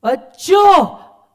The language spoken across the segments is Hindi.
अच्छा,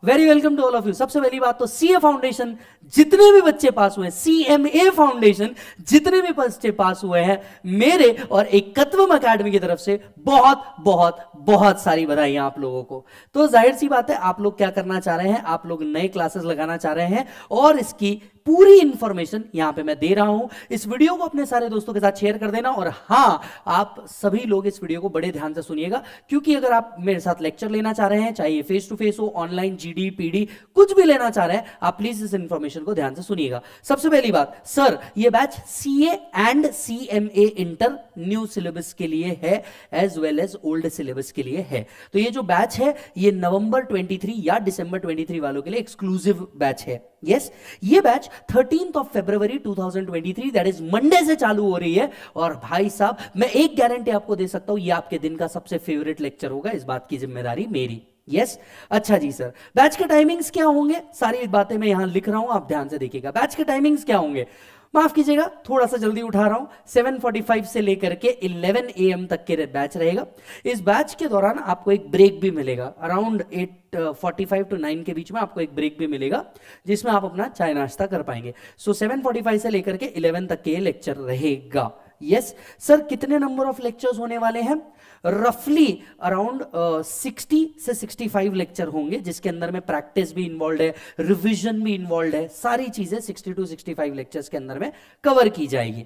very welcome to all of you. सबसे पहली बात तो सीए फाउंडेशन जितने भी बच्चे पास हुए हैं, सीएमए फाउंडेशन जितने भी बच्चे पास हुए हैं, मेरे और एकत्वम अकेडमी की तरफ से बहुत बहुत बहुत सारी बधाइयां आप लोगों को। तो जाहिर सी बात है, आप लोग क्या करना चाह रहे हैं, आप लोग नए क्लासेस लगाना चाह रहे हैं और इसकी पूरी इंफॉर्मेशन यहां पे मैं दे रहा हूं। इस वीडियो को अपने सारे दोस्तों के साथ शेयर कर देना। और हां, आप सभी लोग इस वीडियो को बड़े ध्यान से सुनिएगा, क्योंकि अगर आप मेरे साथ लेक्चर लेना चाह रहे हैं, चाहे फेस टू फेस हो, ऑनलाइन, जीडी, पीडी, कुछ भी लेना चाह रहे हैं, आप प्लीज इस इंफॉर्मेशन को ध्यान से सुनिएगा। सबसे पहली बात, सर ये batch CA and CMA inter new syllabus के लिए है, as well as old syllabus के लिए है। तो ये जो बैच है, ये नवंबर 23 या दिसंबर 23 वालों के लिए एक्सक्लूसिव बैच है। यस, ये batch 13 February 2023 that is Monday से चालू हो रही है। और भाई साहब, मैं एक गारंटी आपको दे सकता हूं, ये आपके दिन का सबसे फेवरेट लेक्चर होगा, इस बात की जिम्मेदारी मेरी। यस, अच्छा जी सर, बैच के टाइमिंग्स क्या होंगे, सारी बातें मैं यहां लिख रहा हूं, आप ध्यान से देखिएगा। बैच के टाइमिंग्स क्या होंगे, माफ कीजिएगा थोड़ा सा जल्दी उठा रहा हूं, 7:45 से लेकर के 11 AM तक के बैच रहेगा। इस बैच के दौरान आपको एक ब्रेक भी मिलेगा, अराउंड 8:45 to 9 के बीच में आपको एक ब्रेक भी मिलेगा, जिसमें आप अपना चाय नाश्ता कर पाएंगे। सो 7:45 से लेकर के 11 तक के लेक्चर रहेगा। यस सर, कितने नंबर ऑफ लेक्चर्स होने वाले हैं, रफली अराउंड 60 से 65 लेक्चर होंगे, जिसके अंदर में प्रैक्टिस भी इन्वॉल्व है, रिवीजन भी इन्वॉल्व है, सारी चीजें 60 to 65 लेक्चर्स के अंदर में कवर की जाएगी।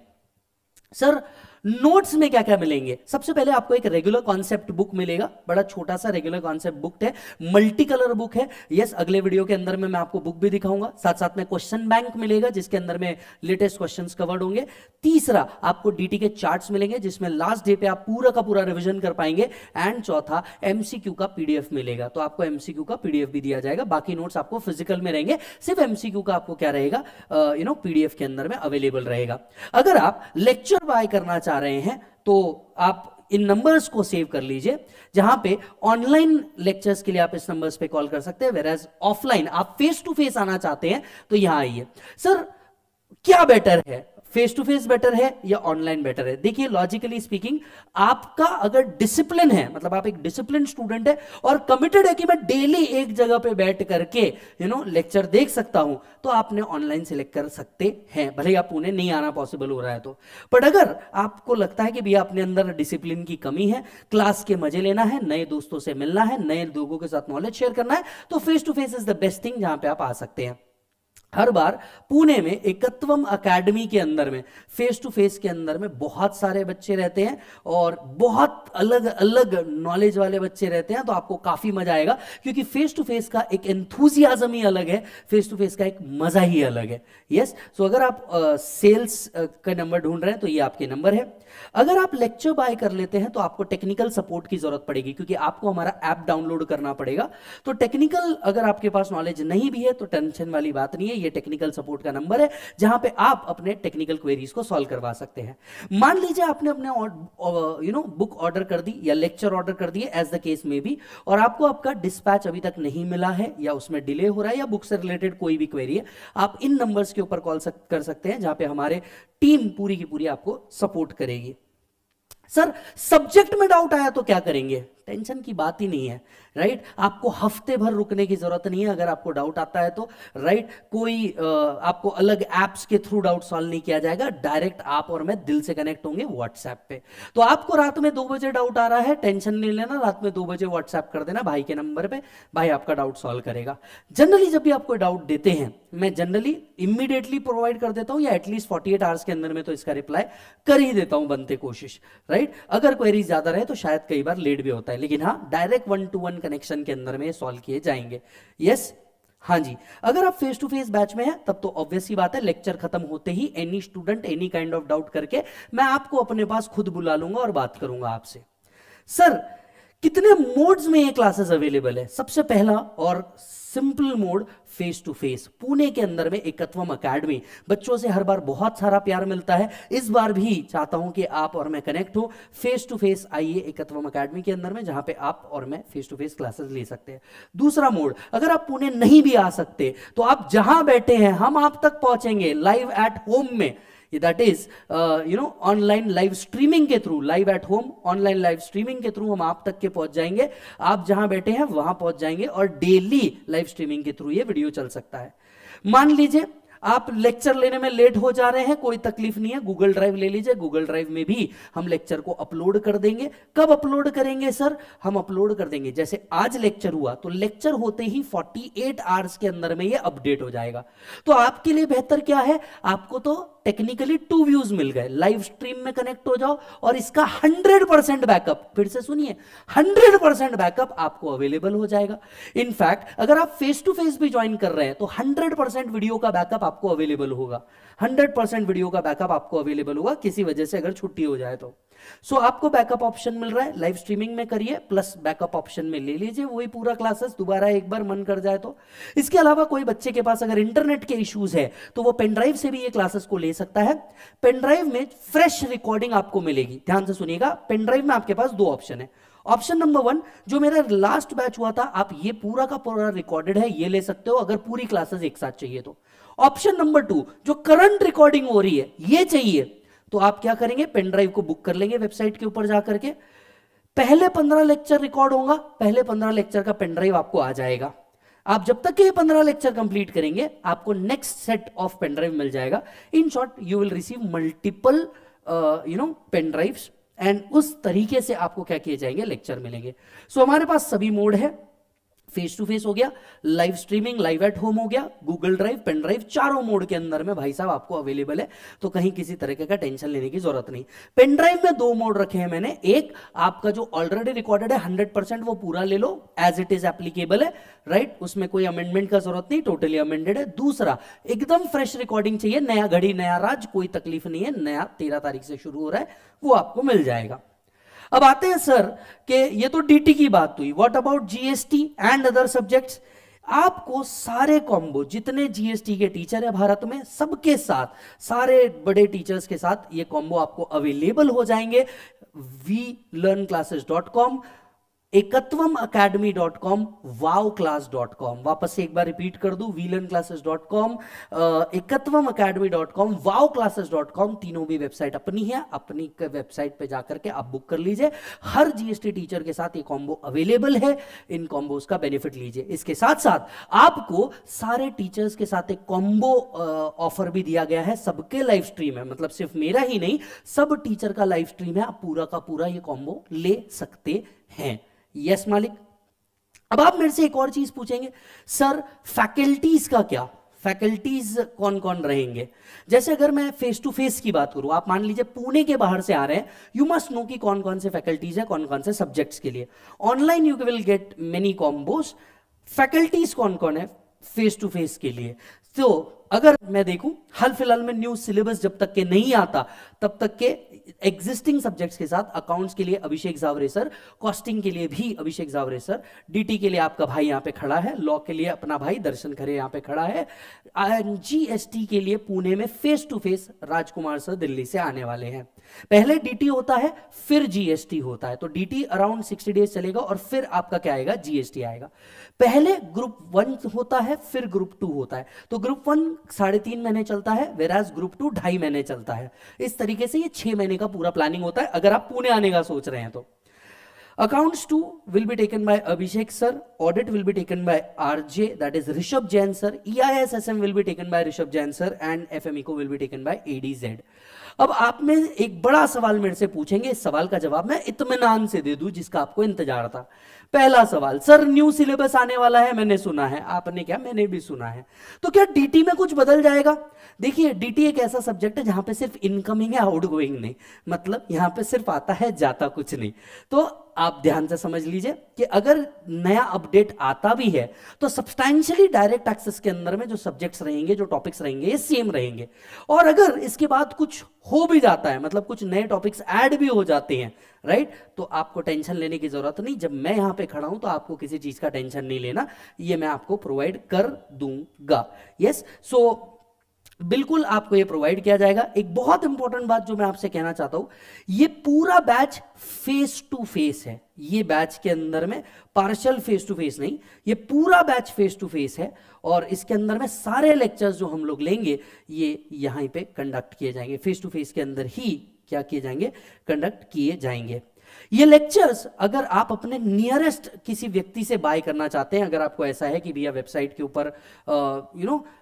सर नोट्स में क्या क्या मिलेंगे, सबसे पहले आपको एक रेगुलर कॉन्सेप्ट बुक मिलेगा, बड़ा छोटा सा रेगुलर कॉन्सेप्ट बुक है, मल्टी कलर बुक है। यस, अगले वीडियो के अंदर में मैं आपको बुक भी दिखाऊंगा, साथ साथ में क्वेश्चन बैंक मिलेगा, जिसके अंदर में लेटेस्ट क्वेश्चंस कवर्ड होंगे। तीसरा, आपको डीटी के चार्ट्स मिलेंगे, जिसमें लास्ट डे पे आप पूरा का पूरा रिवीजन कर पाएंगे। एंड चौथा, एमसीक्यू का पीडीएफ मिलेगा, तो आपको एमसीक्यू का पीडीएफ भी दिया जाएगा। बाकी नोट्स आपको फिजिकल में रहेंगे, सिर्फ एमसीक्यू का आपको क्या रहेगा, पीडीएफ के अंदर में अवेलेबल रहेगा। अगर आप लेक्चर बाय करना चाह रहे हैं तो आप इन नंबर्स को सेव कर लीजिए, जहां पे ऑनलाइन लेक्चर्स के लिए आप इस नंबर्स पे कॉल कर सकते हैं, वेराज ऑफलाइन आप फेस टू फेस आना चाहते हैं तो यहां आइए। सर क्या बेटर है, फेस टू फेस बेटर है या ऑनलाइन बेटर है? देखिए लॉजिकली स्पीकिंग, आपका अगर डिसिप्लिन है, मतलब आप एक डिसिप्लिन स्टूडेंट है और कमिटेड है कि मैं डेली एक जगह पे बैठ करके लेक्चर देख सकता हूं, तो आपने ऑनलाइन सिलेक्ट कर सकते हैं, भले ही आप पुणे नहीं आना पॉसिबल हो रहा है तो। बट अगर आपको लगता है कि भैया अपने अंदर डिसिप्लिन की कमी है, क्लास के मजे लेना है, नए दोस्तों से मिलना है, नए लोगों के साथ नॉलेज शेयर करना है, तो face to face is the best thing, जहां पे आप आ सकते हैं। हर बार पुणे में एकत्वम अकेडमी के अंदर में फेस टू फेस के अंदर में बहुत सारे बच्चे रहते हैं और बहुत अलग अलग नॉलेज वाले बच्चे रहते हैं, तो आपको काफी मजा आएगा, क्योंकि फेस टू फेस का एक एंथुजियाज्म ही अलग है, फेस टू फेस का एक मजा ही अलग है। यस, सो अगर आप सेल्स का नंबर ढूंढ रहे हैं तो ये आपके नंबर है। अगर आप लेक्चर बाय कर लेते हैं तो आपको टेक्निकल सपोर्ट की जरूरत पड़ेगी, क्योंकि आपको हमारा ऐप डाउनलोड करना पड़ेगा। तो टेक्निकल अगर आपके पास नॉलेज नहीं भी है तो टेंशन वाली बात नहीं है, ये टेक्निकल सपोर्ट का नंबर है, जहां पे आप अपने टेक्निकल क्वेरीज को सॉल्व करवा सकते हैं। मान लीजिए आपने अपने बुक ऑर्डर कर दी या लेक्चर ऑर्डर कर दिए, एज द केस में भी, और आपको आपका डिस्पैच अभी तक नहीं मिला है या उसमें डिले हो रहा है या बुक से रिलेटेड कोई भी क्वेरी है, आप इन नंबर्स के ऊपर कॉल कर सकते हैं, जहां पे हमारे टीम पूरी की पूरी आपको सपोर्ट करेगी। सर सब्जेक्ट में डाउट आया तो क्या करेंगे, टेंशन की बात ही नहीं है, राइट। आपको हफ्ते भर रुकने की जरूरत नहीं है अगर आपको डाउट आता है तो, राइट। कोई आपको अलग एप्स के थ्रू डाउट सॉल्व नहीं किया जाएगा, डायरेक्ट आप और मैं दिल से कनेक्ट होंगे व्हाट्सएप पे। तो आपको रात में 2 बजे डाउट आ रहा है, टेंशन नहीं लेना, रात में 2 बजे व्हाट्सएप कर देना भाई के नंबर पे, भाई आपका डाउट सॉल्व करेगा। जनरली जब भी आप कोई डाउट देते हैं, मैं जनरली इमीडिएटली प्रोवाइड कर देता हूं, या एटलीस्ट 48 आवर्स के अंदर में तो इसका रिप्लाई कर ही देता हूं, बनते कोशिश, राइट। अगर क्वेरी ज्यादा रहे तो शायद कई बार लेट भी होता है, लेकिन हाँ, डायरेक्ट 1-to-1 कनेक्शन के अंदर में सॉल्व किए जाएंगे। यस, हाँ जी। अगर आप फेस टू फेस बैच में हैं तब तो ऑब्वियस ही बात है, लेक्चर खत्म होते ही any student any kind of doubt करके मैं आपको अपने पास खुद बुला लूंगा और बात करूंगा आपसे। सर कितने मोड्स में ये क्लासेस अवेलेबल है? सबसे पहला और simple mode face to face, Pune के अंदर में एकत्वम अकेडमी। बच्चों से हर बार बहुत सारा प्यार मिलता है, इस बार भी चाहता हूं कि आप और मैं कनेक्ट हो, फेस टू फेस आइए एकत्वम अकेडमी के अंदर में, जहां पे आप और मैं फेस टू फेस क्लासेस ले सकते हैं। दूसरा मोड, अगर आप पुणे नहीं भी आ सकते तो आप जहां बैठे हैं हम आप तक पहुंचेंगे लाइव एट होम में। That is online live streaming के through, live at home online live streaming के थ्रू हम आप तक के पहुंच जाएंगे, आप जहां बैठे हैं वहां पहुंच जाएंगे और डेली लाइव स्ट्रीमिंग के थ्रू ये वीडियो चल सकता है। मान लीजिए आप लेक्चर लेने में लेट हो जा रहे हैं, कोई तकलीफ नहीं है, गूगल ड्राइव ले लीजिए, गूगल ड्राइव में भी हम लेक्चर को अपलोड कर देंगे। कब अपलोड करेंगे सर? हम अपलोड कर देंगे जैसे आज लेक्चर हुआ तो लेक्चर होते ही 48 आवर्स के अंदर में ये अपडेट हो जाएगा। तो आपके लिए बेहतर क्या है, आपको तो टेक्निकली 2 व्यूज मिल गए, लाइव स्ट्रीम में कनेक्ट हो जाओ और इसका 100% बैकअप, फिर से सुनिए, 100% बैकअप आपको अवेलेबल हो जाएगा। इनफैक्ट अगर आप फेस टू फेस भी ज्वाइन कर रहे हैं तो 100% वीडियो का बैकअप आपको अवेलेबल होगा, 100% वीडियो का बैकअप आपको अवेलेबल होगा, किसी वजह से अगर छुट्टी हो जाए तो। सो आपको बैकअप ऑप्शन मिल रहा है, लाइव स्ट्रीमिंग में करिए प्लस बैकअप ऑप्शन में ले लीजिए वही पूरा क्लासेस, दोबारा एक बार मन कर जाए तो। इसके अलावा कोई बच्चे के पास अगर इंटरनेट के इश्यूज है तो वो पेन ड्राइव से भी ये क्लासेस को ले सकता है। पेन ड्राइव में फ्रेश रिकॉर्डिंग आपको मिलेगी, ध्यान से सुनिएगा। पेन ड्राइव में आपके पास 2 ऑप्शन है। ऑप्शन नंबर 1, जो मेरा लास्ट बैच हुआ था, आप ये पूरा का पूरा रिकॉर्डेड है, ये ले सकते हो अगर पूरी क्लासेस एक साथ चाहिए तो। ऑप्शन नंबर 2, जो करंट रिकॉर्डिंग हो रही है ये चाहिए तो आप क्या करेंगे, पेन ड्राइव को बुक कर लेंगे वेबसाइट के ऊपर जाकर के, पहले 15 लेक्चर रिकॉर्ड होगा, पहले 15 लेक्चर का पेन ड्राइव आपको आ जाएगा। आप जब तक ये 15 लेक्चर कंप्लीट करेंगे आपको next set of pen drive मिल जाएगा। In short you will receive multiple pen drives and उस तरीके से आपको क्या किए जाएंगे, लेक्चर मिलेंगे। सो हमारे पास सभी मोड है, फेस टू फेस हो गया, live streaming, live at home हो गया, गूगल ड्राइव, पेन ड्राइव, चारों मोड के अंदर में भाई साहब आपको अवेलेबल है, तो कहीं किसी तरीके का टेंशन लेने की जरूरत नहीं। पेन ड्राइव में 2 मोड रखे हैं मैंने, एक आपका जो ऑलरेडी रिकॉर्डेड है 100% वो पूरा ले लो, एज इट इज एप्लीकेबल है, राइट, उसमें कोई अमेंडमेंट का जरूरत नहीं, टोटली अमेंडेड है। दूसरा एकदम फ्रेश रिकॉर्डिंग चाहिए, नया घड़ी नया राज, कोई तकलीफ नहीं है, नया 13 तारीख से शुरू हो रहा है, वो आपको मिल जाएगा। अब आते हैं सर कि ये तो डीटी की बात हुई, what about GST and other subjects. आपको सारे कॉम्बो, जितने जीएसटी के टीचर है भारत में, सबके साथ, सारे बड़े टीचर्स के साथ ये कॉम्बो आपको अवेलेबल हो जाएंगे vlearnclasses.com, ekatwamacademy.com, wowclass.com। वापस से एक बार रिपीट कर दूं, vlearnclasses.com, ekatwamacademy.com, wowclasses.com, तीनों भी वेबसाइट अपनी है, अपनी वेबसाइट पे जाकर के आप बुक कर लीजिए। हर जीएसटी टीचर के साथ ये कॉम्बो अवेलेबल है, इन कॉम्बोज का बेनिफिट लीजिए। इसके साथ साथ आपको सारे टीचर्स के साथ एक कॉम्बो ऑफर भी दिया गया है, सबके लाइव स्ट्रीम है, मतलब सिर्फ मेरा ही नहीं, सब टीचर का लाइव स्ट्रीम है, आप पूरा का पूरा ये कॉम्बो ले सकते हैं। यस मालिक। अब आप मेरे से एक और चीज पूछेंगे, सर फैकल्टीज का क्या, फैकल्टीज कौन कौन रहेंगे? जैसे अगर मैं फेस टू फेस की बात करूं, आप मान लीजिए पुणे के बाहर से आ रहे हैं, यू मस्ट नो कि कौन कौन से फैकल्टीज है, कौन कौन से सब्जेक्ट्स के लिए। Online you will get many combos. Faculties कौन कौन है फेस टू फेस के लिए? तो अगर मैं देखूं, हाल फिलहाल में न्यू सिलेबस जब तक के नहीं आता तब तक के एग्जिस्टिंग सब्जेक्ट्स के साथ अकाउंट्स के लिए अभिषेक जावरे सर, कॉस्टिंग के लिए भी अभिषेक जावरे सर, डीटी के लिए आपका भाई यहां पे खड़ा है, लॉ के लिए अपना भाई दर्शन खरे यहां पे खड़ा है, जीएसटी के लिए पुणे में face to face Rajkumar sir Delhi से आने वाले हैं। पहले डीटी होता है फिर जीएसटी होता है, तो डीटी अराउंड 60 डेज चलेगा और फिर आपका क्या आएगा, जीएसटी आएगा। पहले ग्रुप 1 होता है फिर ग्रुप 2 होता है, तो ग्रुप 1 3.5 महीने चलता है, वेराज ग्रुप 2 2.5 महीने चलता है। इस तरीके से ये 6 महीने का पूरा प्लानिंग होता है अगर आप पुणे आने का सोच रहे हैं तो। Accounts 2 will be taken by Abhishek sir, audit will be taken by RJ, that is Rishabh Jain sir, EISSM will be taken by Rishabh Jain sir and FMECO will be taken by ADZ। अब आप में एक बड़ा सवाल मेरे से पूछेंगे, इस सवाल का जवाब मैं इत्मीनान से दे दूं जिसका आपको इंतजार था। पहला सवाल, सर न्यू सिलेबस आने वाला है, मैंने सुना है, आपने क्या, मैंने भी सुना है, तो क्या डीटी में कुछ बदल जाएगा? देखिए डीटी एक ऐसा सब्जेक्ट है जहां पे सिर्फ इनकमिंग है, आउटगोइंग नहीं, मतलब यहां पे सिर्फ आता है जाता कुछ नहीं। तो आप ध्यान से समझ लीजिए कि अगर नया अपडेट आता भी है तो सब्सटैंशियली डायरेक्ट एक्सेस के अंदर में जो सब्जेक्ट्स रहेंगे, जो टॉपिक्स रहेंगे, ये सेम रहेंगे। और अगर इसके बाद कुछ हो भी जाता है, मतलब कुछ नए टॉपिक्स ऐड भी हो जाते हैं, राइट, तो आपको टेंशन लेने की जरूरत नहीं। जब मैं यहां पे खड़ा हूं तो आपको किसी चीज का टेंशन नहीं लेना, ये मैं आपको प्रोवाइड कर दूंगा। यस, सो बिल्कुल आपको ये प्रोवाइड किया जाएगा। एक बहुत इंपॉर्टेंट बात जो मैं आपसे कहना चाहता हूं, ये पूरा बैच फेस टू फेस है। ये बैच के अंदर में पार्शियल फेस टू फेस नहीं, ये पूरा बैच फेस टू फेस है। और इसके अंदर में सारे लेक्चर्स जो हम लोग लेंगे ये यहां पे कंडक्ट किए जाएंगे, फेस टू फेस के अंदर ही क्या किए जाएंगे, कंडक्ट किए जाएंगे। ये लेक्चर्स अगर आप अपने नियरेस्ट किसी व्यक्ति से बाय करना चाहते हैं, अगर आपको ऐसा है कि भैया वेबसाइट के ऊपर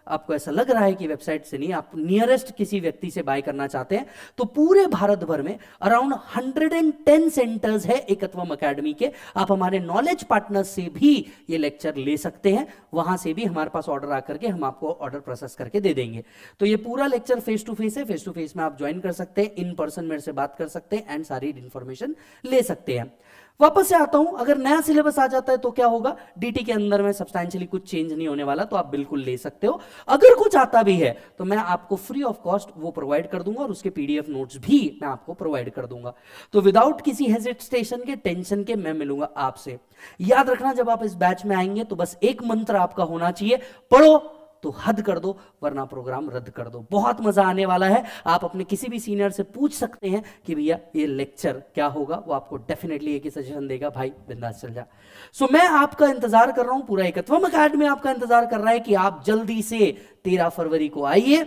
आपको ऐसा लग रहा है कि वेबसाइट से नहीं, आप नियरेस्ट किसी व्यक्ति से बाय करना चाहते हैं, तो पूरे भारत भर में अराउंड 110 सेंटर्स है एकत्वम एकेडमी के। आप हमारे नॉलेज पार्टनर से भी ये लेक्चर ले सकते हैं, वहां से भी हमारे पास ऑर्डर आकर के हम आपको ऑर्डर प्रोसेस करके दे देंगे। तो ये पूरा लेक्चर फेस टू फेस है, फेस टू फेस में आप ज्वाइन कर सकते हैं, इन पर्सन मेरे से बात कर सकते हैं एंड सारी इंफॉर्मेशन ले सकते हैं। वापस से आता हूं, अगर नया सिलेबस आ जाता है तो क्या होगा, डीटी के अंदर में सब्सटैंशियली कुछ चेंज नहीं होने वाला, तो आप बिल्कुल ले सकते हो। अगर कुछ आता भी है तो मैं आपको फ्री ऑफ कॉस्ट वो प्रोवाइड कर दूंगा और उसके पीडीएफ नोट्स भी मैं आपको प्रोवाइड कर दूंगा। तो विदाउट किसी हेजिटेशन के, टेंशन के, मैं मिलूंगा आपसे। याद रखना, जब आप इस बैच में आएंगे तो बस एक मंत्र आपका होना चाहिए, पढ़ो तो हद कर दो वरना प्रोग्राम रद्द कर दो। बहुत मजा आने वाला है। आप अपने किसी भी सीनियर से पूछ सकते हैं कि भैया ये लेक्चर क्या होगा, वो आपको डेफिनेटली एक ही सजेशन देगा, भाई बिंदास चल जा। सो मैं आपका इंतजार कर रहा हूं, पूरा एकत्वम एकेडमी आपका इंतजार कर रहा है कि आप जल्दी से 13 फरवरी को आइए।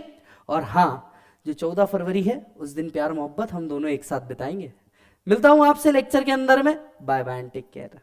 और हां, जो 14 फरवरी है उस दिन प्यार मोहब्बत हम दोनों एक साथ बिताएंगे। मिलता हूं आपसे लेक्चर के अंदर में। Bye bye and take care.